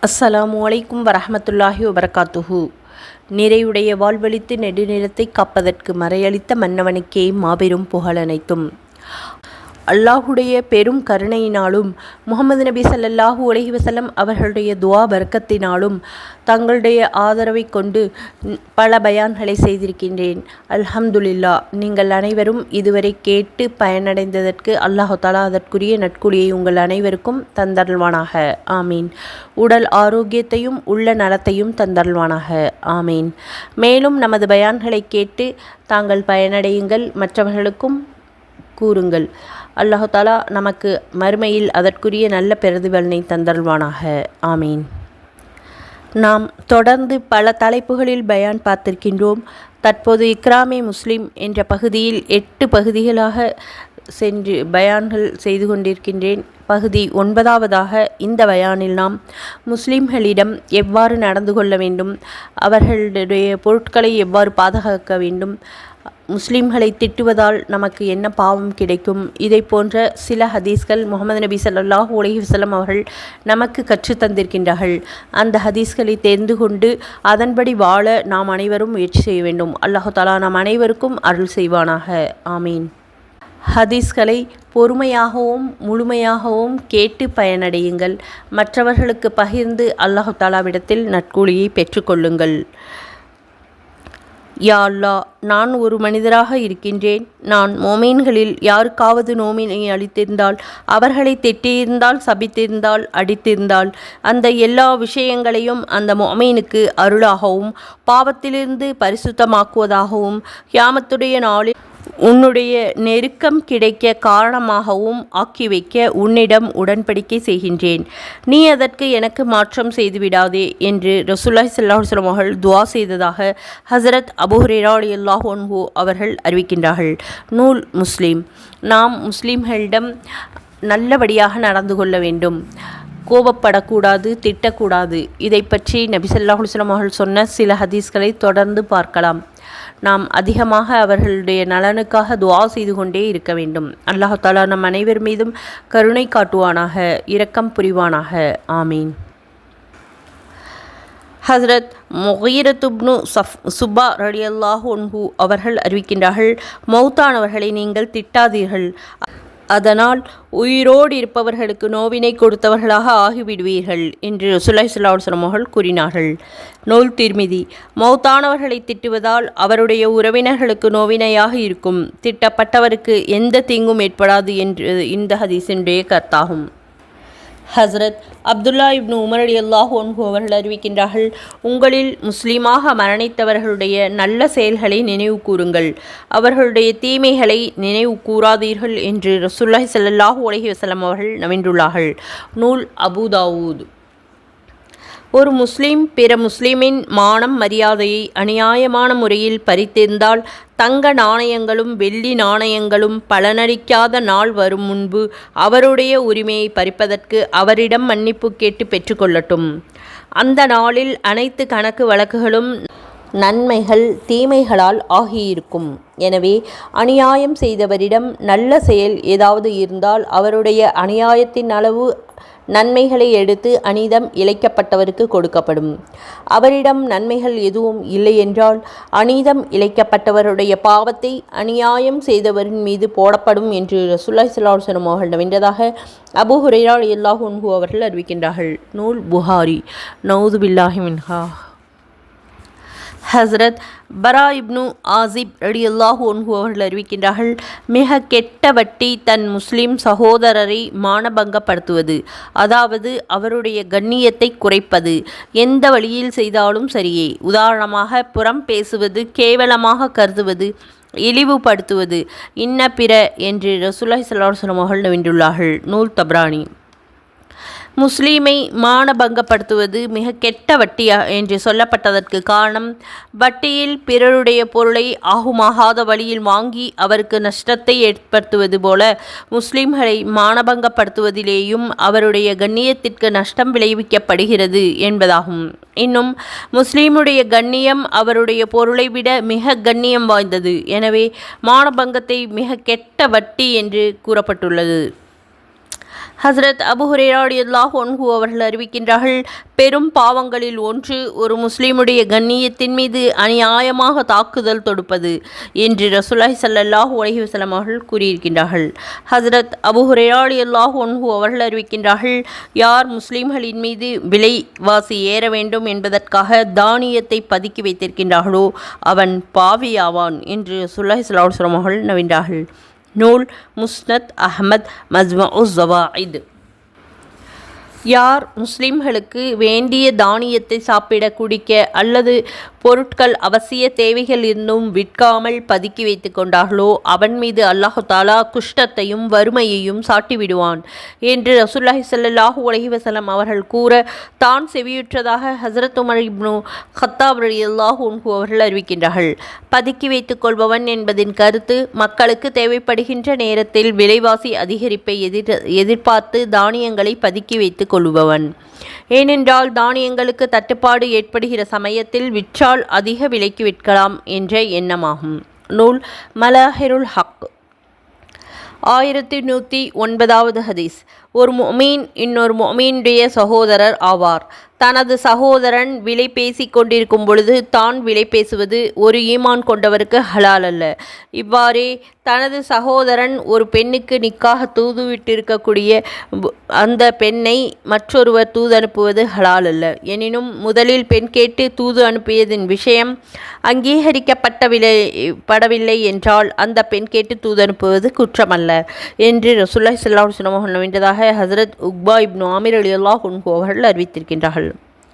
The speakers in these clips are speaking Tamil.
அஸ்ஸலாமு அலைக்கும் வரஹ்மத்துல்லாஹி வபரகாத்துஹு. நிறையுடைய வாழ்வழித்து நெடுநிலத்தை காப்பதற்கு மறையளித்த மன்னவனுக்கே மாபெரும் புகழனைத்தும். அல்லாஹுடைய பெரும் கருணையினாலும் முஹம்மது நபி ஸல்லல்லாஹு அலைஹி வஸல்லம் அவர்களுடைய துஆ பரக்கத்தினாலும் தங்களுடைய ஆதரவை கொண்டு பல பயான்களை செய்திருக்கின்றேன். அல்ஹம்துலில்லாஹ். நீங்கள் அனைவரும் இதுவரை கேட்டு பயனடைந்ததற்கு அல்லாஹு தஆலா அதற்குரிய நற்கூலியை உங்கள் அனைவருக்கும் தந்தருள்வானாக. ஆமீன். உடல் ஆரோக்கியத்தையும் உள்ள நலத்தையும் தந்தருள்வானாக. ஆமீன். மேலும் நமது பயான்களை கேட்டு தாங்கள் பயனடையுங்கள், மற்றவர்களுக்கும் கூறுங்கள். அல்லாஹு தஆலா நமக்கு மறுமையில் அதற்குரிய நல்ல பிரதிபலனை தந்தருள்வானாக. ஆமீன். நாம் தொடர்ந்து பல தலைப்புகளில் பயான் பார்த்திருக்கின்றோம். தற்போது இக்ராமே முஸ்லிம் என்ற பகுதியில் 8 பகுதிகளாக சென்று பயான்கள் செய்து கொண்டிருக்கின்றேன். பகுதி 9வதாக இந்த பயானில் நாம் முஸ்லிம்களிடம் எவ்வாறு நடந்து கொள்ள வேண்டும், அவர்களுடைய பொருட்களை எவ்வாறு பாதுகாக்க வேண்டும், முஸ்லிம்களை திட்டுவதால் நமக்கு என்ன பாவம் கிடைக்கும், இதை போன்ற சில ஹதீஸ்கள் முஹம்மது நபி ஸல்லல்லாஹு அலைஹி வஸல்லம் அவர்கள் நமக்கு கற்றுத்தந்திருக்கின்றார்கள். அந்த ஹதீஸ்களை தெரிந்து கொண்டு அதன்படி வாழ நாம் அனைவரும் முயற்சி செய்ய வேண்டும். அல்லாஹு தஆலா நாம் அனைவருக்கும் அருள் செய்வானாக. ஆமீன். ஹதீஸ்களை பொறுமையாகவும் முழுமையாகவும் கேட்டு பயனடையுங்கள். மற்றவர்களுக்கு பகிர்ந்து அல்லாஹு தஆலாவிடத்தில் நற்கூலியை பெற்றுக்கொள்ளுங்கள். யா அல்லாஹ், நான் ஒரு மனிதராக இருக்கின்றேன். நான் மோமீன்களில் யாருக்காவது நோவினை அளித்திருந்தால், அவர்களை திட்டியிருந்தால், சபித்திருந்தால், அடித்திருந்தால், அந்த எல்லா விஷயங்களையும் அந்த மோமீனுக்கு அருளாகவும் பாவத்திலிருந்து பரிசுத்தமாக்குவதாகவும் கியாமத்துடைய நாளில் உன்னுடைய நெருக்கம் கிடைக்க காரணமாகவும் ஆக்கி வைக்க உன்னிடம் உடன்படிக்கை செய்கின்றேன். நீ அதற்கு எனக்கு மாற்றம் செய்துவிடாதே என்று ரசூலுல்லாஹி ஸல்லல்லாஹு அலைஹி வஸல்லம் அவர்கள் துஆ செய்ததாக ஹஸரத் அபூ ஹுரைரா ரலியல்லாஹு அன்ஹு அவர்கள் அறிவிக்கின்றார்கள். நூல் முஸ்லிம். நாம் முஸ்லிம்களிடம் நல்லபடியாக நடந்து கொள்ள வேண்டும். கோபப்படக்கூடாது, திட்டக்கூடாது. இதை பற்றி நபி ஸல்லல்லாஹு அலைஹி வஸல்லம் அவர்கள் சொன்ன சில ஹதீஸ்களை தொடர்ந்து பார்க்கலாம். நாம் அதிகமாக அவர்களுடைய நலனுக்காக துஆ செய்து கொண்டே இருக்க வேண்டும். அல்லாஹ் தஆலா நம் அனைவர் மீதும் கருணை காட்டுவானாக, இரக்கம் புரிவானாக. ஆமீன். ஹஸ்ரத் முகீரத் இப்னு சுபா ரலியல்லாஹு அன்ஹு அவர்கள் அறிவிக்கின்றார்கள், மௌத்தானவர்களை நீங்கள் திட்டாதீர்கள், அதனால் உயிரோடு இருப்பவர்களுக்கு நோவினை கொடுத்தவர்களாக ஆகிவிடுவீர்கள் என்று ரசூலுல்லாஹி ஸல்லல்லாஹு அலைஹி வஸல்லம் அவர்கள் கூறினார்கள். நூல் திர்மிதி. மௌத்தானவர்களை திட்டுவதால் அவருடைய உறவினர்களுக்கு நோவினையாக இருக்கும், திட்டப்பட்டவருக்கு எந்த தீங்கும் ஏற்படாது என்று இந்த ஹதீஸினுடைய கருத்தாகும். ஹஸ்ரத் அப்துல்லா இப்னு உமர் ரலியல்லாஹு அன்ஹு அவர்கள் அறிவிக்கின்றார்கள், உங்களில் முஸ்லீமாக மரணித்தவர்களுடைய நல்ல செயல்களை நினைவு கூறுங்கள், அவர்களுடைய தீமைகளை நினைவு கூறாதீர்கள் என்று ரசூலுல்லாஹி ஸல்லல்லாஹு அலைஹி வஸல்லம் அவர்கள் நவின்றுள்ளார்கள். நூல் அபூ தாவூத். ஒரு முஸ்லீம் பிற முஸ்லீமின் மானம் மரியாதையை அநியாயமான முறையில் பறித்திருந்தால் தங்க நாணயங்களும் வெள்ளி நாணயங்களும் பலனளிக்காத நாள் வரும் முன்பு அவருடைய உரிமையை பறிப்பதற்கு அவரிடம் மன்னிப்பு கேட்டு பெற்றுக்கொள்ளட்டும். அந்த நாளில் அனைத்து கணக்கு வழக்குகளும் நன்மைகள் தீமைகளால் ஆகியிருக்கும். எனவே அநியாயம் செய்தவரிடம் நல்ல செயல் ஏதாவது இருந்தால் அவருடைய அநியாயத்தின் அளவு நன்மைகளை எடுத்து அநீதம் இழைக்கப்பட்டவருக்கு கொடுக்கப்படும். அவரிடம் நன்மைகள் எதுவும் இல்லை என்றால் அநீதம் இழைக்கப்பட்டவருடைய பாவத்தை அநியாயம் செய்தவரின் மீது போடப்படும் என்று ரசூலுல்லாஹி ஸல்லல்லாஹு அலைஹி வஸல்லம் அவர்கள் நவின்றதாக அபூ ஹுரைரா ரலியல்லாஹு அன்ஹு அவர்கள் அறிவிக்கின்றார்கள். நூல் புகாரி. நவுது பில்லாஹி மின்ஹா. ஹஸ்ரத் பரா இப்னு ஆசிப் ரலியல்லாஹு அன்ஹு அவர்கள் அறிவிக்கின்றார்கள், மிக கெட்ட வட்டி தன் முஸ்லிம் சகோதரரை மானபங்கப்படுத்துவது, அதாவது அவருடைய கண்ணியத்தை குறைப்பது. எந்த வழியில் செய்தாலும் சரியே. உதாரணமாக புறம் பேசுவது, கேவலமாக கருதுவது, இழிவுபடுத்துவது, இன்ன பிற என்று ரசூலுல்லாஹி ஸல்லல்லாஹு அலைஹி வஸல்லம் அவர்கள் நவின்றுள்ளார்கள். நூல் தப்ரானி. முஸ்லீமை மானபங்கப்படுத்துவது மிக கெட்ட வட்டி என்று சொல்லப்பட்டதற்கு காரணம், வட்டியில் பிறருடைய பொருளை ஆகுமாகாத வழியில் வாங்கி அவருக்கு நஷ்டத்தை ஏற்படுத்துவது போல முஸ்லிம்களை மானபங்கப்படுத்துவதிலேயும் அவருடைய கண்ணியத்திற்கு நஷ்டம் விளைவிக்கப்படுகிறது என்பதாகும். இன்னும் முஸ்லீமுடைய கண்ணியம் அவருடைய பொருளை விட மிக கண்ணியம் வாய்ந்தது. எனவே மானபங்கத்தை மிக கெட்ட வட்டி என்று கூறப்பட்டுள்ளது. ஹஸ்ரத் அபு ஹுரைரா ரலியல்லாஹு அன்ஹு அவர்கள் அறிவிக்கின்றார்கள், பெரும் பாவங்களில் ஒன்று ஒரு முஸ்லிமுடைய கண்ணியத்தின் மீது அநியாயமாக தாக்குதல் தொடுப்பது என்று ரசூலுல்லாஹி ஸல்லல்லாஹு அலைஹி வஸல்லம் அவர்கள் கூறியிருக்கின்றார்கள். ஹஸ்ரத் அபு ஹுரைரா ரலியல்லாஹு அன்ஹு அவர்கள் அறிவிக்கின்றார்கள், யார் முஸ்லிம்களின் மீது விலைவாசி ஏற வேண்டும் என்பதற்காக தானியத்தை பதுக்கி வைத்திருக்கின்றார்களோ அவன் பாவியாவான் என்று ரசூலுல்லாஹி ஸல்லல்லாஹு அலைஹி வஸல்லம் அவர்கள் நவின்றார்கள். நூல் முஸ்னத் அஹ்மத் மஜ்மஉஸ் ஸவாயித். யார் முஸ்லிம்களுக்கு வேண்டிய தானியத்தை சாப்பிட, குடிக்க அல்லது பொருட்கள் அவசிய தேவைகள் இருந்தும் விற்காமல் பதுக்கி வைத்து கொண்டார்களோ அவன் மீது அல்லாஹு தாலா குஷ்டத்தையும் வறுமையையும் சாட்டிவிடுவான் என்று ரசூலுல்லாஹி ஸல்லல்லாஹு அலைஹி வஸல்லம் அவர்கள் கூற, தான் செவியுற்றதாக ஹஸரத் உமர் இப்னு கத்தாப் ரலியல்லாஹு அன்ஹு அவர்கள் அறிவிக்கின்றார்கள். பதுக்கி வைத்துக் கொள்பவன் என்பதின் கருத்து, மக்களுக்கு தேவைப்படுகின்ற நேரத்தில் விலைவாசி அதிகரிப்பை எதிர்பார்த்து தானியங்களை பதுக்கி வைத்துக் கொள்பவன். ஏனென்றால் தானியங்களுக்கு தட்டுப்பாடு ஏற்படுகிற சமயத்தில் விற்றால் அதிக விலைக்கு விற்கலாம் என்ற எண்ணமாகும். நூல் மலாஹிருல் ஹக். 1109வது ஹதீஸ். ஒரு முஃமின் இன்னொரு முஃமினுடைய சகோதரர் ஆவார். தனது சகோதரன் விலை பேசி கொண்டிருக்கும் பொழுது தான் விலை பேசுவது ஒரு ஈமான் கொண்டவருக்கு ஹலால் அல்ல. இவ்வாறே தனது சகோதரன் ஒரு பெண்ணுக்கு நிக்காக தூது விட்டிருக்கக்கூடிய அந்த பெண்ணை மற்றொருவர் தூது அனுப்புவது ஹலால் அல்ல. எனினும் முதலில் பெண் கேட்டு தூது அனுப்பியதின் விஷயம் அங்கீகரிக்கப்படவில்லை என்றால் அந்த பெண் கேட்டு தூது அனுப்புவது குற்றமல்ல என்று ரசூலுல்லாஹி ஸல்லல்லாஹு அலைஹி வஸல்லம் நவின்றதாக ஹஸரத் உக்பா இப்னு ஆமிர் ரலியல்லாஹு அன்ஹு அவர்கள் அறிவித்திருக்கின்றார்கள்.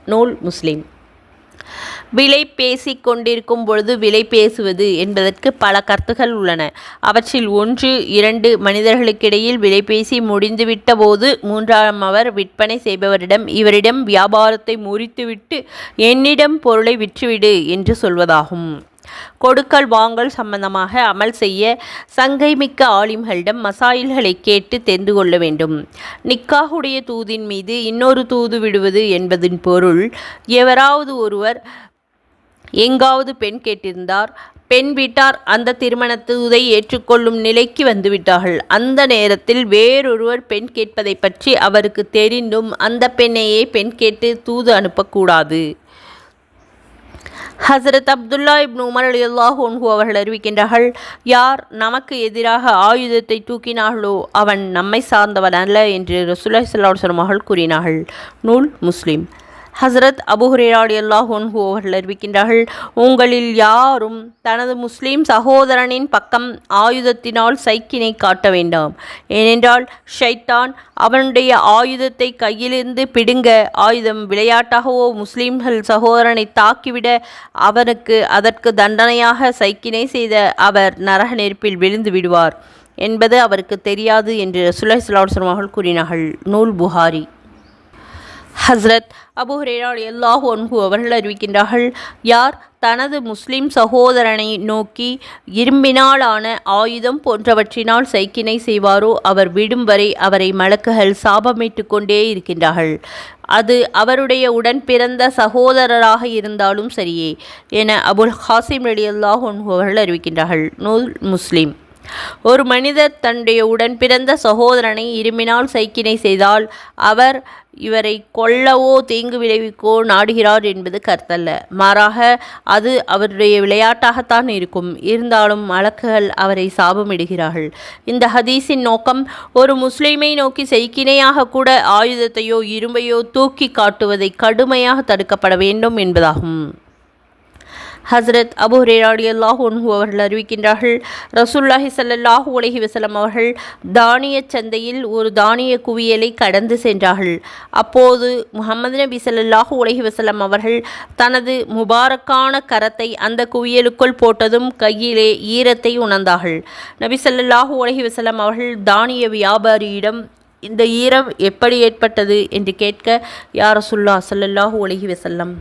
நூல் முஸ்லிம். விலை பேசி கொண்டிருக்கும் பொழுது விலை பேசுவது என்பதற்கு பல கருத்துகள் உள்ளன. அவற்றில் ஒன்று, 2 மனிதர்களுக்கிடையில் விலை பேசி முடிந்துவிட்ட போது மூன்றாமவர் விற்பனை செய்பவரிடம் இவரிடம் வியாபாரத்தை முறித்துவிட்டு என்னிடம் பொருளை விற்றுவிடு என்று சொல்வதாகும். கொடுக்கல் வாங்கல் சம்பந்தமாக அமல் செய்ய சங்கை மிக்க ஆலிம்களிடம் மசாயில்களை கேட்டு தெரிந்து கொள்ள வேண்டும். நிக்காஹுடைய தூதின் மீது இன்னொரு தூது விடுவது என்பதின் பொருள், எவராவது ஒருவர் எங்காவது பெண் கேட்டிருந்தார், பெண் வீட்டார் அந்த திருமண தூதை ஏற்றுக்கொள்ளும் நிலைக்கு வந்துவிட்டார்கள். அந்த நேரத்தில் வேறொருவர் பெண் கேட்பதை பற்றி அவருக்கு தெரிந்தும் அந்த பெண்ணையே பெண் கேட்டு தூது அனுப்பக்கூடாது. ஹஸரத் அப்துல்லா இப்னு உமர் ரலியல்லாஹு அன்ஹு அவர்கள் அறிவிக்கின்றார்கள், யார் நமக்கு எதிராக ஆயுதத்தை தூக்கினார்களோ அவன் நம்மை சார்ந்தவன் அல்ல என்று ரசூலுல்லாஹி ஸல்லல்லாஹு அலைஹி வஸல்லம் அவர்கள் கூறினார்கள். நூல் முஸ்லிம். ஹஸரத் அபூ ஹுரைரா ரலியல்லாஹு அன்ஹு அவர்கள் அறிவிக்கின்றார்கள், உங்களில் யாரும் தனது முஸ்லீம் சகோதரனின் பக்கம் ஆயுதத்தினால் சைக்கினை காட்ட வேண்டாம். ஏனென்றால் ஷைத்தான் அவனுடைய ஆயுதத்தை கையிலிருந்து பிடுங்க, ஆயுதம் விளையாட்டாகவோ முஸ்லீம்கள் சகோதரனை தாக்கிவிட அவனுக்கு அதற்கு தண்டனையாக சைக்கினை செய்த அவர் நரக நெருப்பில் விழுந்து விடுவார் என்பது அவருக்கு தெரியாது என்று ரசூலுல்லாஹி ஸல்லல்லாஹு அலைஹி வஸல்லம் அவர்கள் கூறினார்கள். நூல் புகாரி. ஹஸ்ரத் அபூ ஹுரைரா ரலியல்லாஹு அன்ஹு அவர்கள் அறிவிக்கின்றார்கள், யார் தனது முஸ்லிம் சகோதரனை நோக்கி இரும்பினாலான ஆயுதம் போன்றவற்றினால் சைக்கினை செய்வாரோ அவர் விடும் வரை அவரை மலக்குகள் சாபமிட்டு கொண்டே இருக்கின்றார்கள். அது அவருடைய உடன் பிறந்த சகோதரராக இருந்தாலும் சரியே என அபுல் ஹாசிம் ரலியல்லாஹு அன்ஹு அவர்கள் அறிவிக்கின்றார்கள். நூல் முஸ்லிம். ஒரு மனிதர் தன்னுடைய உடன் பிறந்த சகோதரனை இருமினால் சைக்கினை செய்தால் அவர் இவரை கொல்லவோ தீங்கு விளைவிக்கோ நாடுகிறார் என்பது கருத்தல்ல. மாறாக அது அவருடைய விளையாட்டாகத்தான் இருக்கும். இருந்தாலும் மலக்குகள் அவரை சாபமிடுகிறார்கள். இந்த ஹதீஸின் நோக்கம், ஒரு முஸ்லிமை நோக்கி செய்கினையாக கூட ஆயுதத்தையோ இரும்பையோ தூக்கி காட்டுவதை கடுமையாக தடுக்கப்பட வேண்டும் என்பதாகும். ஹஸரத் அபூ ஹுரைரா ரலியல்லாஹு அன்ஹு அவர்கள் அறிவிக்கின்றார்கள், ரசூலுல்லாஹி ஸல்லல்லாஹு அலைஹி வஸல்லம் அவர்கள் தானிய சந்தையில் ஒரு தானிய குவியலை கடந்து சென்றார்கள். அப்போது முஹம்மது நபி ஸல்லல்லாஹு அலைஹி வஸல்லம் அவர்கள் தனது முபாரக்கான கரத்தை அந்த குவியலுக்குள் போட்டதும் கையிலே ஈரத்தை உணர்ந்தார்கள். நபி ஸல்லல்லாஹு அலைஹி வஸல்லம் அவர்கள் தானிய வியாபாரியிடம் இந்த ஈரம் எப்படி ஏற்பட்டது என்று கேட்க, யா ரசூலுல்லாஹ் ஸல்லல்லாஹு அலைஹி வஸல்லம்,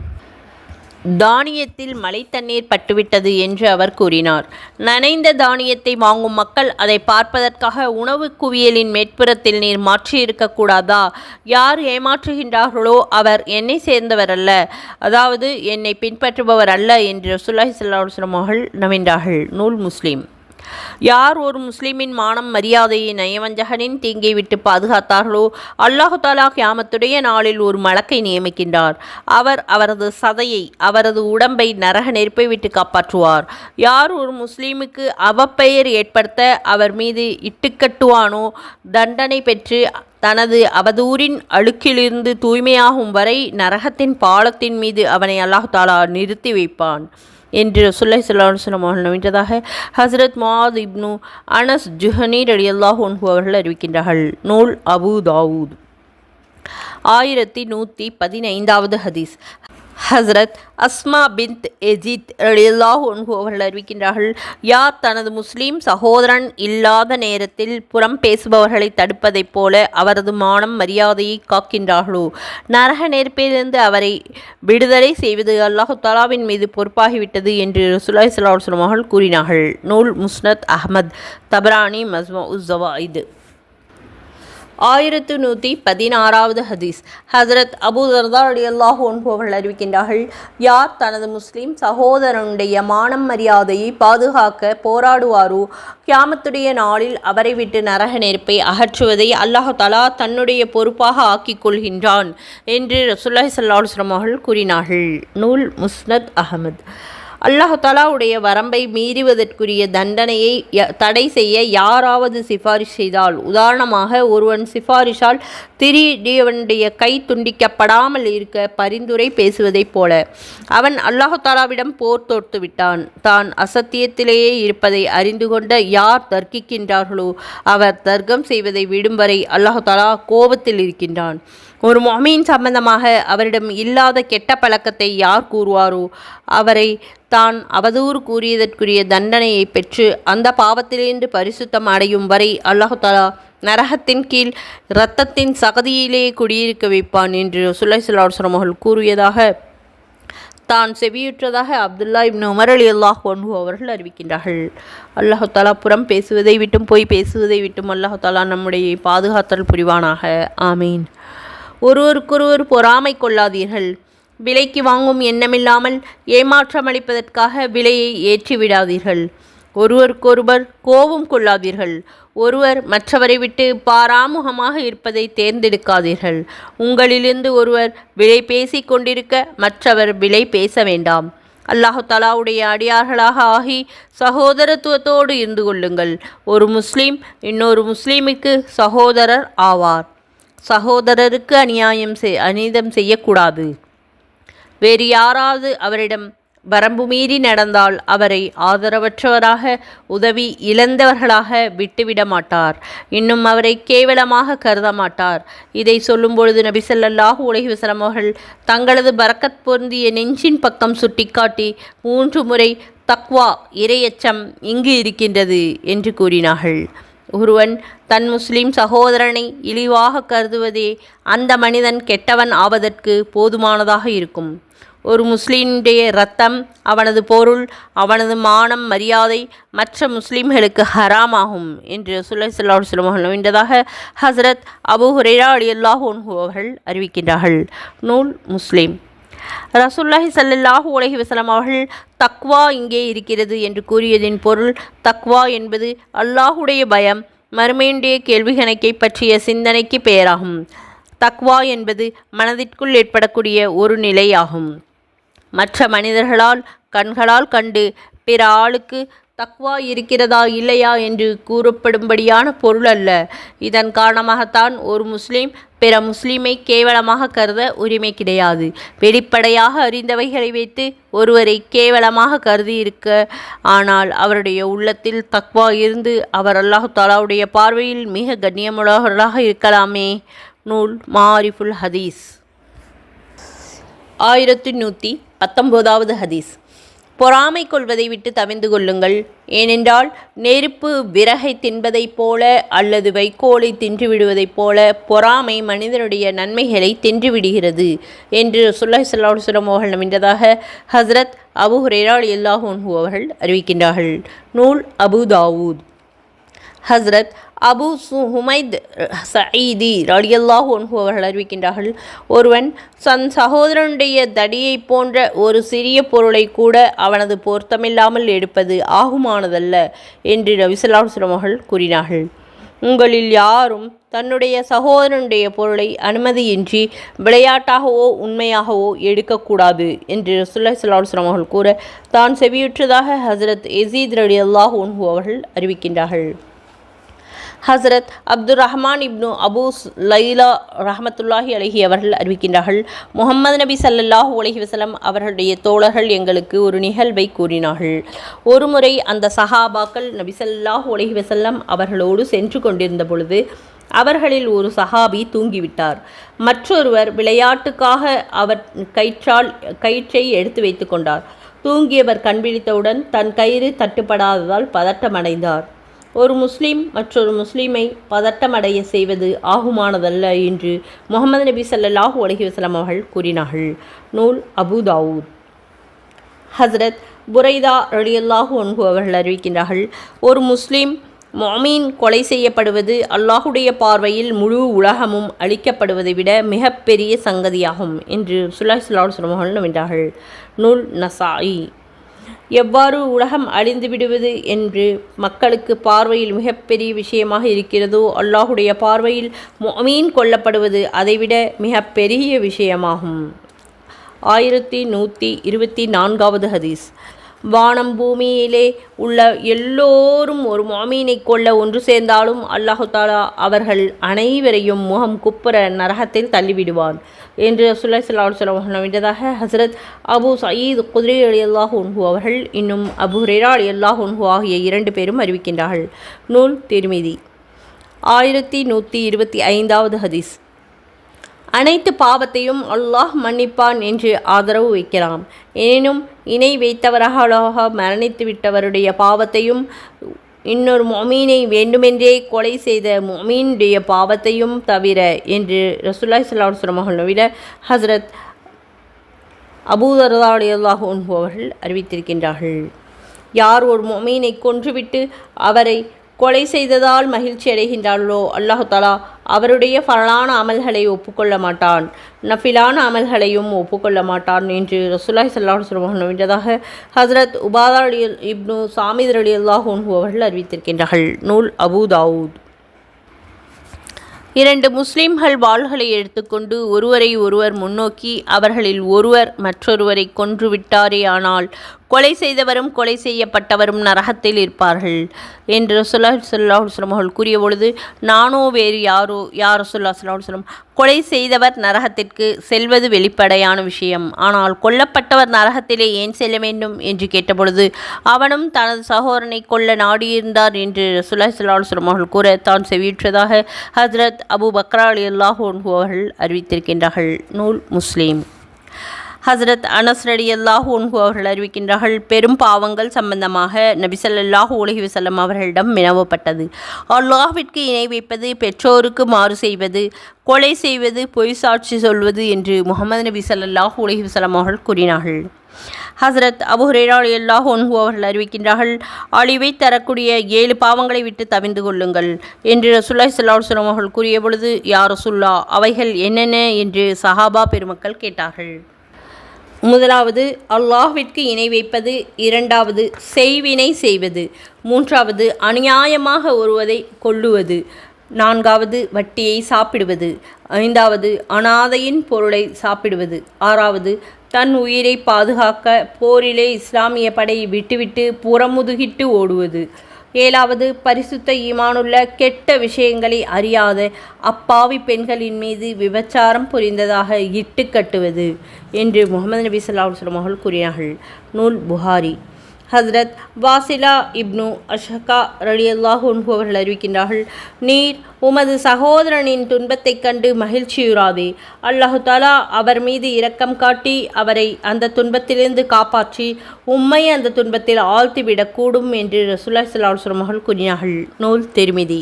தானியத்தில் மழை தண்ணீர் பட்டுவிட்டது என்று அவர் கூறினார். நனைந்த தானியத்தை வாங்கும் மக்கள் அதை பார்ப்பதற்காக உணவு குவியலின் மேற்புறத்தில் நீர் மாற்றியிருக்கக்கூடாதா? யார் ஏமாற்றுகின்றார்களோ அவர் என்னை சேர்ந்தவர் அல்ல, அதாவது என்னை பின்பற்றுபவர் அல்ல என்று ரசூலுல்லாஹி ஸல்லல்லாஹு அலைஹி வஸல்லம் அவர்கள் நவின்றார்கள். நூல் முஸ்லிம். யார் ஒரு முஸ்லிமின் மானம் மரியாதையை நயவஞ்சகனின் தீங்கை விட்டு பாதுகாத்தார்களோ அல்லாஹு தாலா கியாமத்துடைய நாளில் ஒரு மலக்கை நியமிக்கின்றார். அவர் அவரது சதையை, அவரது உடம்பை நரக நெருப்பை விட்டு காப்பாற்றுவார். யார் ஒரு முஸ்லிமுக்கு அவப்பெயர் ஏற்படுத்த அவர் மீது இட்டுக்கட்டுவானோ தண்டனை பெற்று தனது அவதூறின் அழுக்கிலிருந்து தூய்மையாகும் வரை நரகத்தின் பாலத்தின் மீது அவனை அல்லாஹு தாலா நிறுத்தி வைப்பான் என்று ரசூலுல்லாஹி ஸல்லல்லாஹு அலைஹி வஸல்லம் அவர்கள் நவின்றதாக ஹஸ்ரத் முஆத் இப்னு அனஸ் ஜுஹனி ரலியல்லாஹு அன்ஹு அவர்கள் அறிவிக்கின்றார்கள். நூல் அபூ தாவூத். 1115வது ஹதீஸ். ஹஸ்ரத் அஸ்மா பின்த் எஜித் ரலியல்லாஹு அன்ஹு அவர்கள் அறிவிக்கின்றார்கள். யார் தனது முஸ்லீம் சகோதரன் இல்லாத நேரத்தில் புறம் பேசுபவர்களை தடுப்பதைப் போல அவரது மானம் மரியாதையை காக்கின்றார்களோ நரக நெருப்பிலிருந்து அவரை விடுதலை செய்வது அல்லாஹு தஆலாவின் மீது பொறுப்பாகிவிட்டது என்று ரசூலுல்லாஹி ஸல்லல்லாஹு அலைஹி வஸல்லம் அவர்கள் கூறினார்கள். நூல் முஸ்னத் அஹ்மத், தபரானி, மஜ்மஉஸ் ஸவாயித். 1116வது ஹதீஸ். ஹஸ்ரத் அபூ தர்தா ரலியல்லாஹு அன்ஹு அவர்கள் அறிவிக்கின்றார்கள். யார் தனது முஸ்லிம் சகோதரனுடைய மானம் மரியாதையை பாதுகாக்க போராடுவாரோ கியாமத்துடைய நாளில் அவரை விட்டு நரக நெருப்பை அகற்றுவதை அல்லாஹு தஆலா தன்னுடைய பொறுப்பாக ஆக்கிக் கொள்கின்றான் என்று ரசூலுல்லாஹி ஸல்லல்லாஹு அலைஹி வஸல்லம் அவர்கள் கூறினார்கள். நூல் முஸ்னத் அஹ்மத். அல்லாஹு தஆலாவுடைய வரம்பை மீறுவதற்குரிய தண்டனையை தடை செய்ய யாராவது சிபாரிஷ் செய்தால், உதாரணமாக ஒருவன் சிபாரிஷால் திடீரெவனுடைய கை துண்டிக்கப்படாமல் இருக்க பரிந்துரை பேசுவதைப் போல அவன் அல்லாஹு தஆலாவிடம் போர் தொடுத்து விட்டான். தான் அசத்தியத்திலேயே இருப்பதை அறிந்து கொண்ட யார் தர்க்கிக்கின்றார்களோ அவர் தர்க்கம் செய்வதை விடும் வரை அல்லாஹு தஆலா கோபத்தில் இருக்கின்றான். ஒரு முஃமின் சம்பந்தமாக அவரிடம் இல்லாத கெட்ட பழக்கத்தை யார் கூறுவாரோ அவரை தான் அவதூறு கூறியதற்குரிய தண்டனையை பெற்று அந்த பாவத்திலிருந்து பரிசுத்தம் அடையும் வரை அல்லாஹு தஆலா நரகத்தின் கீழ் இரத்தத்தின் சகதியிலே குடியிருக்க வைப்பான் என்று ரசூலுல்லாஹி ஸல்லல்லாஹு அலைஹி வஸல்லம் அவர்கள் கூறியதாக தான் செவியுற்றதாக அப்துல்லா இப்னு உமர் ரலியல்லாஹு அன்ஹு அவர்கள் அறிவிக்கின்றார்கள். அல்லாஹு தஆலா புறம் பேசுவதை விட்டும் பொய் பேசுவதை விட்டும் அல்லாஹு தஆலா நம்முடைய பாதுகாத்தல் புரிவானாக. ஆமீன். ஒருவருக்கொருவர் பொறாமை கொள்ளாதீர்கள். விலைக்கு வாங்கும் எண்ணமில்லாமல் ஏமாற்றமளிப்பதற்காக விலையை ஏற்றிவிடாதீர்கள். ஒருவருக்கொருவர் கோபம் கொள்ளாதீர்கள். ஒருவர் மற்றவரை விட்டு பாராமுகமாக இருப்பதை தேர்ந்தெடுக்காதீர்கள். உங்களிலிருந்து ஒருவர் விலை பேசி கொண்டிருக்க மற்றவர் விலை பேச வேண்டாம். அல்லாஹு தஆலாவுடைய அடியார்களாக ஆகி சகோதரத்துவத்தோடு இருந்து கொள்ளுங்கள். ஒரு முஸ்லீம் இன்னொரு முஸ்லீமுக்கு சகோதரர் ஆவார். சகோதரருக்கு அநீதம் செய்யக்கூடாது. வேறு யாராவது அவரிடம் வரம்பு மீறி நடந்தால் அவரை ஆதரவற்றவராக, உதவி இழந்தவர்களாக விட்டுவிட மாட்டார். இன்னும் அவரை கேவலமாக கருத மாட்டார். இதை சொல்லும் பொழுது நபி ஸல்லல்லாஹு அலைஹி வஸல்லம் அவர்கள் தங்களது பரக்கத் பொருந்திய நெஞ்சின் பக்கம் சுட்டிக்காட்டி 3 முறை தக்வா, இறையச்சம் இங்கு இருக்கின்றது என்று கூறினார்கள். ஒருவன் தன் முஸ்லிம் சகோதரனை இழிவாக கருதுவதே அந்த மனிதன் கெட்டவன் ஆவதற்கு போதுமானதாக இருக்கும். ஒரு முஸ்லிமுடைய இரத்தம், அவனது பொருள், அவனது மானம் மரியாதை மற்ற முஸ்லிம்களுக்கு ஹராமாகும் என்று ரசூலுல்லாஹி ஸல்லல்லாஹு அலைஹி வஸல்லம் நவின்றதாக ஹஸ்ரத் அபூ ஹுரைரா ரலியல்லாஹு அன்ஹு அவர்கள் அறிவிக்கின்றார்கள். நூல் முஸ்லிம். ரசூலுல்லாஹி ஸல்லல்லாஹு அலைஹி வஸல்லம் அவர்கள் தக்வா இங்கே இருக்கிறது என்று கூறியதின் பொருள், தக்வா என்பது அல்லாஹுடைய பயம், மறுமையுடைய கேள்வி கணக்கை பற்றிய சிந்தனைக்கு பெயராகும். தக்வா என்பது மனதிற்குள் ஏற்படக்கூடிய ஒரு நிலையாகும். மற்ற மனிதர்களால் கண்களால் கண்டு பிற ஆளுக்கு தக்வா இருக்கிறதா இல்லையா என்று கூறப்படும்படியான பொருள் அல்ல. இதன் காரணமாகத்தான் ஒரு முஸ்லீம் பிற முஸ்லீமை கேவலமாக கருத உரிமை கிடையாது. வெளிப்படையாக அறிந்தவைகளை வைத்து ஒருவரை கேவலமாக கருதி இருக்க, ஆனால் அவருடைய உள்ளத்தில் தக்வா இருந்து அவர் அல்லாஹு தஆலாவுடைய பார்வையில் மிக கண்ணியமுள்ளவர்களாக இருக்கலாமே. நூல் மாரிஃபுல் ஹதீஸ். 1119வது ஹதீஸ். பொறாமை கொள்வதை விட்டு தவிர்ந்து கொள்ளுங்கள். ஏனென்றால் நெருப்பு விறகை தின்பதைப் போல அல்லது வைக்கோலை தின்றுவிடுவதைப் போல பொறாமை மனிதனுடைய நன்மைகளை தின்றுவிடுகிறது என்று ரசூலுல்லாஹி ஸல்லல்லாஹு அலைஹி வஸல்லம் அவர்கள் நம்பியதாக ஹஸ்ரத் அபூ ஹுரைரா ரலியல்லாஹு அன்ஹு அவர்கள் அறிவிக்கின்றார்கள். நூல் அபூ தாவூத். ஹஸ்ரத் அபு ஹுமைத் சயீதி ரலியல்லாஹு அன்ஹு அவர்கள் அறிவிக்கின்றார்கள், ஒருவன் தன் சகோதரனுடைய தடியை போன்ற ஒரு சிறிய பொருளை கூட அவனது பொருத்தமில்லாமல் எடுப்பது ஆகுமானதல்ல என்று நபி ஸல்லல்லாஹு அலைஹி வஸல்லம் அவர்கள் கூறினார்கள். உங்களில் யாரும் தன்னுடைய சகோதரனுடைய பொருளை அனுமதியின்றி விளையாட்டாகவோ உண்மையாகவோ எடுக்கக்கூடாது என்று ரசூலுல்லாஹி ஸல்லல்லாஹு அலைஹி வஸல்லம் அவர்கள் கூற, தான் செவியுற்றதாக ஹஸ்ரத் யஸீத் ரலியல்லாஹு அன்ஹு அவர்கள் அறிவிக்கின்றார்கள். ஹஸ்ரத் அப்துர் ரஹ்மான் இப்னு அபூ லைலா ரஹ்மத்துல்லாஹி அலைஹி அவர்கள் அறிவிக்கின்றார்கள், முஹம்மது நபி ஸல்லல்லாஹு அலைஹி வஸல்லம் அவர்களுடைய தோழர்கள் எங்களுக்கு ஒரு நிகழ்வை கூறினார்கள். ஒருமுறை அந்த சஹாபாக்கள் நபி ஸல்லல்லாஹு அலைஹி வஸல்லம் அவர்களோடு சென்று கொண்டிருந்த பொழுது அவர்களில் ஒரு சஹாபி தூங்கிவிட்டார். மற்றொருவர் விளையாட்டுக்காக அவர் கயிற்றை எடுத்து வைத்து கொண்டார். தூங்கியவர் கண்விழித்தவுடன் தன் கயிறு தட்டுப்படாததால் பதட்டமடைந்தார். ஒரு முஸ்லீம் மற்றொரு முஸ்லீமை பதட்டமடைய செய்வது ஆகுமானதல்ல என்று முஹம்மது நபி ஸல்லல்லாஹு அலைஹி வஸல்லம் அவர்கள் கூறினார்கள். நூல் அபூ தாவூத். ஹஸ்ரத் புரைதா ரலியல்லாஹு அன்ஹு அவர்கள் அறிவிக்கின்றார்கள், ஒரு முஸ்லீம் முஃமின் கொலை செய்யப்படுவது அல்லாஹுடைய பார்வையில் முழு உலகமும் அழிக்கப்படுவதை விட மிகப்பெரிய சங்கதியாகும் என்று ரசூலுல்லாஹி ஸல்லல்லாஹு அலைஹி வஸல்லம் அவர்கள் நம்பினார்கள். நூல் நசாயி. எவ்வாறு உலகம் அழிந்து விடுவது என்று மக்களுக்கு பார்வையில் மிகப்பெரிய விஷயமாக இருக்கிறதோ, அல்லாஹுடைய பார்வையில் முஃமின் கொல்லப்படுவது அதைவிட மிகப்பெரிய விஷயமாகும். 1124வது ஹதீஸ். வானம் பூமியிலே உள்ள எல்லோரும் ஒரு முஃமினை கொல்ல ஒன்று சேர்ந்தாலும் அல்லாஹு தஆலா அவர்கள் அனைவரையும் முகம் குப்புற நரகத்தில் தள்ளிவிடுவான் என்று ரசூலுல்லாஹி ஸல்லல்லாஹு அலைஹி வஸல்லம் நம்பியதாக ஹஸ்ரத் அபூ சயீத் குத்ரி ரலியல்லாஹு அன்ஹு அவர்கள் இன்னும் அபூ ஹுரைரா ரலியல்லாஹு அன்ஹு ஆகிய 2 பேரும் அறிவிக்கின்றார்கள். நூல் திர்மிதி. 1125வது ஹதீஸ். அனைத்து பாவத்தையும் அல்லாஹ் மன்னிப்பான் என்று ஆதரவு வைக்கலாம். எனினும் இணை வைத்தவர்களாக மரணித்துவிட்டவருடைய பாவத்தையும் இன்னொரு முஃமினை வேண்டுமென்றே கொலை செய்த முஃமினுடைய பாவத்தையும் தவிர என்று ரசூலுல்லாஹி ஸல்லல்லாஹு அலைஹி வஸல்லம் அவர்கள் ஹஸ்ரத் அபூ தர்தா ரலியல்லாஹு அன்ஹு அவர்கள் அறிவித்திருக்கின்றார்கள். யார் ஒரு முஃமினை கொன்றுவிட்டு அவரை கொலை செய்ததால் மகிழ்ச்சி அடைகின்றார்களோ, அல்லாஹு தஆலா அவருடைய ஃபரலான அமல்களை ஒப்புக்கொள்ள மாட்டான், நஃபிலான அமல்களையும் ஒப்புக்கொள்ள மாட்டான் என்று ரசூலுல்லாஹி ஸல்லல்லாஹு அலைஹி வஸல்லம் நம்பியதாக ஹஸ்ரத் உபாதா இப்னு சாமித் ரலியல்லாஹு அன்ஹு அவர்கள் அறிவித்திருக்கின்றார்கள். நூல் அபூ தாவூத். 2 முஸ்லிம்கள் வாள்களை எடுத்துக்கொண்டு ஒருவரை ஒருவர் முன்னோக்கி அவர்களில் ஒருவர் மற்றொருவரை கொன்றுவிட்டாரே ஆனால் கொலை செய்தவரும் கொலை செய்யப்பட்டவரும் நரகத்தில் இருப்பார்கள் என்று ரசூலுல்லாஹி ஸல்லல்லாஹு அலைஹி வஸல்லம் அவர்கள் கூறிய பொழுது, நானோ வேறு யாரோ யா ரசூலுல்லாஹி ஸல்லல்லாஹு அலைஹி வஸல்லம், கொலை செய்தவர் நரகத்திற்கு செல்வது வெளிப்படையான விஷயம், ஆனால் கொல்லப்பட்டவர் நரகத்திலே ஏன் செல்ல வேண்டும் என்று கேட்டபொழுது அவனும் தனது சகோதரனை கொல்ல நாடியிருந்தார் என்று ரசூலுல்லாஹி ஸல்லல்லாஹு அலைஹி வஸல்லம் அவர்கள் கூற தான் செவியுற்றதாக ஹஸ்ரத் அபூ பக்ரா ரலியல்லாஹு அன்ஹு அவர்கள் அறிவித்திருக்கின்றார்கள். நூல் முஸ்லிம். ஹஸ்ரத் அனஸ் ரலியல்லாஹு அன்ஹு அவர்கள் அறிவிக்கின்றார்கள், பெரும் பாவங்கள் சம்பந்தமாக நபி ஸல்லல்லாஹு அலைஹி வஸல்லம் அவர்களிடம் வினவப்பட்டது. அல்லாஹ்விற்கு இணை வைப்பது, பெற்றோருக்கு மாறு செய்வது, கொலை செய்வது, பொய் சாட்சி சொல்வது என்று முஹம்மது நபி ஸல்லல்லாஹு அலைஹி வஸல்லம் அவர்கள் கூறினார்கள். ஹஸ்ரத் அபூ ஹுரைரா ரலியல்லாஹு அன்ஹு அவர்கள் அறிவிக்கின்றார்கள், அழிவை தரக்கூடிய 7 பாவங்களை விட்டு தவிர்ந்து கொள்ளுங்கள் என்று ரசூலுல்லாஹி ஸல்லல்லாஹு அலைஹி வஸல்லம் அவர்கள் கூறிய பொழுது, யா ரசூலுல்லாஹ், அவைகள் என்னென்ன என்று சஹாபா பெருமக்கள் கேட்டார்கள். முதலாவது அல்லாஹ்விற்கு இணை வைப்பது, 2வது செய்வினை செய்வது, 3வது அநியாயமாக ஒருவரை கொல்லுவது, 4வது வட்டியை சாப்பிடுவது, 5வது அனாதையின் பொருளை சாப்பிடுவது, 6வது தன் உயிரை பாதுகாக்க போரிலே இஸ்லாமிய படை விட்டுவிட்டு புறமுதுகிட்டு ஓடுவது, 7வது பரிசுத்த ஈமானுள்ள கெட்ட விஷயங்களை அறியாத அப்பாவி பெண்களின் மீது விபச்சாரம் புரிந்ததாக இட்டு கட்டுவது என்று முஹம்மது நபி ஸல்லல்லாஹு அலைஹி வஸல்லம் அவர்கள் கூறினார்கள். நூல் புகாரி. ஹஸ்ரத் வாசிலா இப்னு அஷ்ஹகா ரலியல்லாஹு அன்ஹு அவர்கள் அறிவிக்கின்றார்கள், நீர் உமது சகோதரனின் துன்பத்தைக் கண்டு மகிழ்ச்சியுறாதே, அல்லாஹு தஆலா அவர் மீது இரக்கம் காட்டி அவரை அந்த துன்பத்திலிருந்து காப்பாற்றி உம்மை அந்த துன்பத்தில் ஆழ்த்திவிடக்கூடும் என்று ரசூலுல்லாஹி ஸல்லல்லாஹு அலைஹி வஸல்லம் அவர்கள் கூறினார்கள். நூல் திர்மிதி.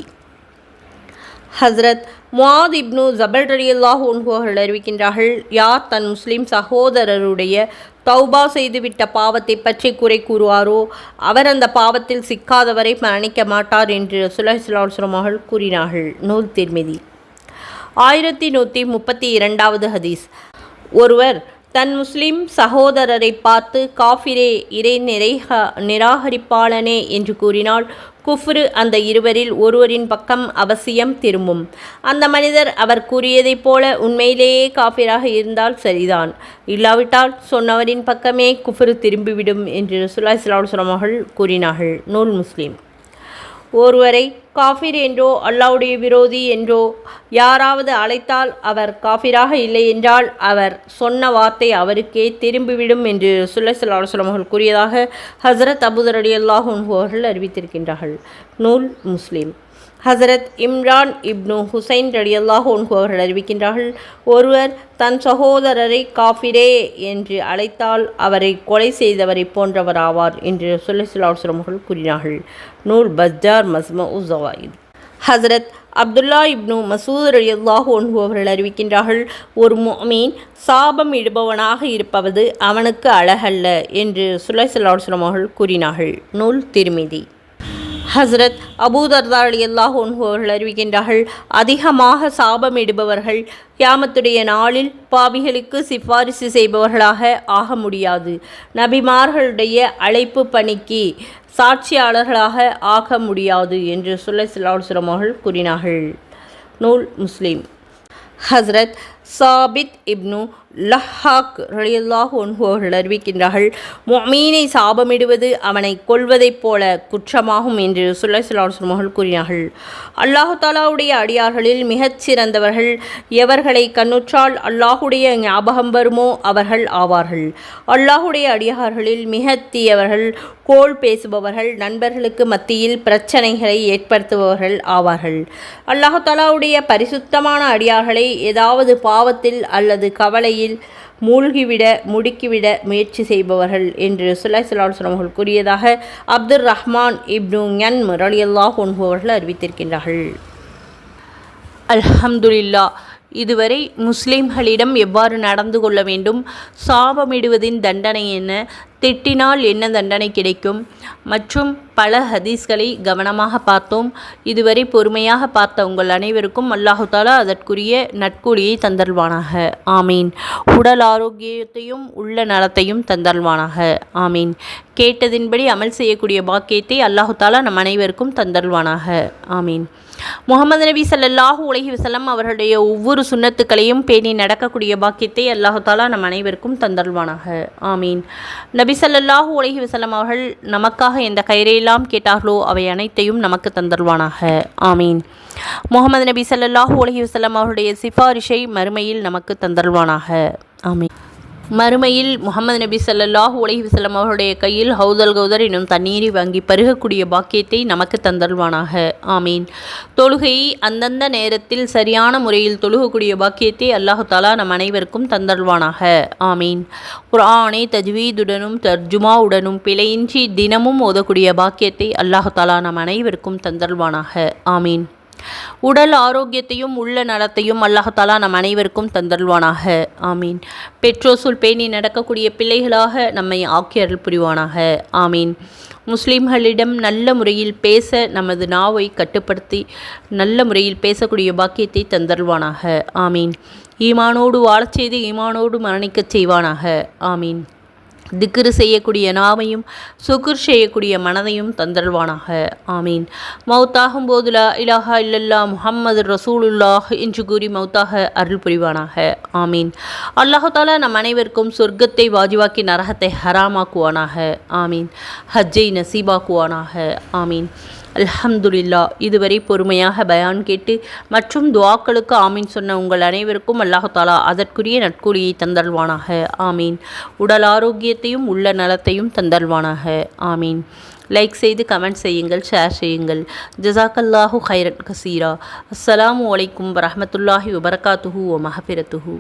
ஹஸ்ரத் முஆத் இப்னு ஜபல் ரலியல்லாஹு அன்ஹு அவர்கள் அறிவிக்கின்றார்கள், யார் தன் முஸ்லிம் சகோதரருடைய தௌபா செய்துவிட்ட பாவத்தை பற்றி குறை கூறுவாரோ அவர் அந்த பாவத்தில் சிக்காதவரை மரணிக்க மாட்டார் என்று ரசூலுல்லாஹி ஸல்லல்லாஹு அலைஹி வஸல்லம் அவர்கள் கூறினார்கள். நூல் திர்மிதி. 1132வது ஹதீஸ். ஒருவர் தன் முஸ்லிம் சகோதரரை பார்த்து காஃபிரே, இறை நிராகரிப்பாளனே என்று கூறினால் குஃப்ரு அந்த இருவரில் ஒருவரின் பக்கம் அவசியம் திரும்பும். அந்த மனிதர் அவர் கூறியதைப் போல உண்மையிலேயே காஃபிராக இருந்தால் சரிதான், இல்லாவிட்டால் சொன்னவரின் பக்கமே குஃப்ரு திரும்பிவிடும் என்று ரசூலுல்லாஹி ஸல்லல்லாஹு அலைஹி வஸல்லம் அவர்கள் கூறினார்கள். நூல் முஸ்லிம். ஒருவரை காஃபிர் என்றோ அல்லாஹ்வுடைய விரோதி என்றோ யாராவது அழைத்தால் அவர் காஃபிராக இல்லை என்றால் அவர் சொன்ன வார்த்தை அவருக்கே திரும்பிவிடும் என்று ரசூலுல்லாஹி ஸல்லல்லாஹு அலைஹி வஸல்லம் அவர்கள் கூறியதாக ஹஸரத் அபூதர் ரலியல்லாஹு அன்ஹு அவர்கள் அறிவித்திருக்கின்றார்கள். நூல் முஸ்லிம். ஹஸரத் இம்ரான் இப்னு ஹுசைன் ரலியல்லாஹு அன்ஹு அவர்கள் அறிவிக்கின்றார்கள், ஒருவர் தன் சகோதரரை காஃபிரே என்று அழைத்தால் அவரை கொலை செய்தவரை போன்றவர் ஆவார் என்று ரசூலுல்லாஹி ஸல்லல்லாஹு அலைஹி வஸல்லம் அவர்கள் கூறினார்கள். நூல் பஸ்ஜார் மஸ்மஉ ஸவாயித். ஹஸரத் அப்துல்லா இப்னு மசூத் ரலியல்லாஹு அன்ஹு அவர்கள் அறிவிக்கின்றார்கள், ஒரு முஃமின் சாபம் இடுபவனாக இருப்பது அவனுக்கு அழகல்ல என்று ரசூலுல்லாஹி ஸல்லல்லாஹு அலைஹி வஸல்லம் அவர்கள் கூறினார்கள். நூல் திர்மிதி. ஹஸ்ரத் அபூதர்தா ரலியல்லாஹு அன்ஹு அவர்கள் அறிவிக்கின்றார்கள், அதிகமாக சாபமிடுபவர்கள் கியாமத்துடைய நாளில் பாவிகளுக்கு சிபாரிசு செய்பவர்களாக ஆக முடியாது, நபிமார்களுடைய அழைப்பு பணிக்கு சாட்சியாளர்களாக ஆக முடியாது என்று ரசூலுல்லாஹி ஸல்லல்லாஹு அலைஹி வஸல்லம் அவர்கள் கூறினார்கள். நூல் முஸ்லிம். ஹஸ்ரத் சாபித் இப்னு லஹாக் ரலியல்லாஹு அன்ஹு அவர்கள் அறிவிக்கின்றார்கள், முஃமினை சாபமிடுவது அவனை கொல்வதைப் போல குற்றமாகும் என்று ரசூலுல்லாஹி ஸல்லல்லாஹு அலைஹி வஸல்லம் அவர்கள் கூறினார்கள். அல்லாஹ் தஆலாவுடைய அடியார்களில் மிகச் சிறந்தவர்கள் எவர்களை கண்ணுற்றால் அல்லாஹுடைய ஞாபகம் வருமோ அவர்கள் ஆவார்கள். அல்லாஹுடைய அடியார்களில் மிகத் தீயவர்கள் கோள் பேசுபவர்கள், நண்பர்களுக்கு மத்தியில் பிரச்சனைகளை ஏற்படுத்துபவர்கள் ஆவார்கள். அல்லாஹ் தஆலாவுடைய பரிசுத்தமான அடியார்களை ஏதாவது பாவத்தில் அல்லது கவலையில் முடுக்கிவிட முயற்சி செய்பவர்கள் என்று ரசூலுல்லாஹி ஸல்லல்லாஹு அலைஹி வஸல்லம் அவர்கள் கூறியதாக அப்துர் ரஹ்மான் இப்னு யன்ம் ரலியல்லாஹு அன்ஹு அவர்கள் அறிவித்திருக்கின்றார்கள். அல்ஹம்துலில்லாஹ். இதுவரை முஸ்லிம்களிடம் எவ்வாறு நடந்து கொள்ள வேண்டும், சாபமிடுவதின் தண்டனை என்ன, திட்டினால் என்ன தண்டனை கிடைக்கும் மற்றும் பல ஹதீஸ்களை கவனமாக பார்த்தோம். இதுவரை பொறுமையாக பார்த்த உங்கள் அனைவருக்கும் அல்லாஹு தஆலா அதற்குரிய நற்கூலியை தந்தல்வானாக. ஆமீன். உடல் ஆரோக்கியத்தையும் உள்ள நலத்தையும் தந்தல்வானாக. ஆமீன். கேட்டதின்படி அமல் செய்யக்கூடிய பாக்கியத்தை அல்லாஹு தஆலா நம் அனைவருக்கும் தந்தல்வானாக. ஆமீன். முஹம்மது நபி ஸல்லல்லாஹு அலைஹி வஸல்லம் அவர்களுடைய ஒவ்வொரு சுன்னத்துக்களையும் பேணி நடக்கக்கூடிய பாக்கியத்தை அல்லாஹு தஆலா நம் அனைவருக்கும் தந்தல்வானாக. ஆமீன். நபி ஸல்லல்லாஹு அலைஹி வஸல்லம் அவர்கள் நமக்காக எந்த கயிறையெல்லாம் கேட்டார்களோ அவை அனைத்தையும் நமக்கு தந்தல்வானாக. ஆமீன். முஹம்மது நபி ஸல்லல்லாஹு அலைஹி வஸல்லம் அவருடைய சிபாரிஷை மறுமையில் நமக்கு தந்தல்வானாக. ஆமீன். மறுமையில் முஹம்மது நபி ஸல்லல்லாஹு அலைஹி வஸல்லம் அவருடைய கையில் ஹவுதல் கௌதர் என்னும் தண்ணீரை வாங்கி பருகக்கூடிய பாக்கியத்தை நமக்கு தந்தல்வானாக. ஆமீன். தொழுகையை அந்தந்த நேரத்தில் சரியான முறையில் தொழுகக்கூடிய பாக்கியத்தை அல்லாஹு தஆலா நம் அனைவருக்கும் தந்தல்வானாக. ஆமீன். குர்ஆனை தஜ்வீதுடனும் தர்ஜுமாவுடனும் பிழையின்றி தினமும் ஓதக்கூடிய பாக்கியத்தை அல்லாஹு தஆலா நம் அனைவருக்கும் தந்தல்வானாக. ஆமீன். உடல் ஆரோக்கியத்தையும் உள்ள நலத்தையும் அல்லாஹ் தஆலா நம் அனைவருக்கும் தந்தல்வானாக. ஆமீன். பெற்றோர் சொல் பேணி நடக்கக்கூடிய பிள்ளைகளாக நம்மை ஆக்கியருள் புரிவானாக. ஆமீன். முஸ்லிம்களிடம் நல்ல முறையில் பேச நமது நாவை கட்டுப்படுத்தி நல்ல முறையில் பேசக்கூடிய பாக்கியத்தை தந்தல்வானாக. ஆமீன். ஈமானோடு வாழச் செய்து ஈமானோடு மரணிக்கச் செய்வானாக. ஆமீன். திக்ரு செய்யக்கூடிய நாவையும் சுக்ர் செய்யக்கூடிய மனதையும் தந்தல்வானாக. ஆமீன். மௌத்தாகும் போது லா இலாஹா இல்லல்லாஹ் முஹம்மது ரசூலுல்லாஹ் என்று கூறி மௌத்தாக அருள் புரிவானாக. ஆமீன். அல்லாஹ் தஆலா நம் அனைவருக்கும் சொர்க்கத்தை வாஜிவாக்கி நரகத்தை ஹராமாக்குவானாக. ஆமீன். ஹஜ்ஜை நசீபாக்குவானாக. ஆமீன். அல்ஹம்துலில்லாஹ். இதுவரை பொறுமையாக பயான் கேட்டு மற்றும் துஆக்களுக்கு ஆமீன் சொன்ன உங்கள் அனைவருக்கும் அல்லாஹ் தஆலா அதற்குரிய நற்கூலியை தந்தல்வானாக. ஆமீன். உடல் ஆரோக்கியத்தையும் உள்ள நலத்தையும் தந்தல்வானாக. ஆமீன். லைக் செய்து கமெண்ட் செய்யுங்கள், ஷேர் செய்யுங்கள். ஜஸாக்கல்லாஹு ஹைரன் கசீரா. அஸ்ஸலாமு அலைக்கும் வரஹ்மத்துல்லாஹி வபரகாத்துஹு வ மஹ்ஃபிரத்துஹு.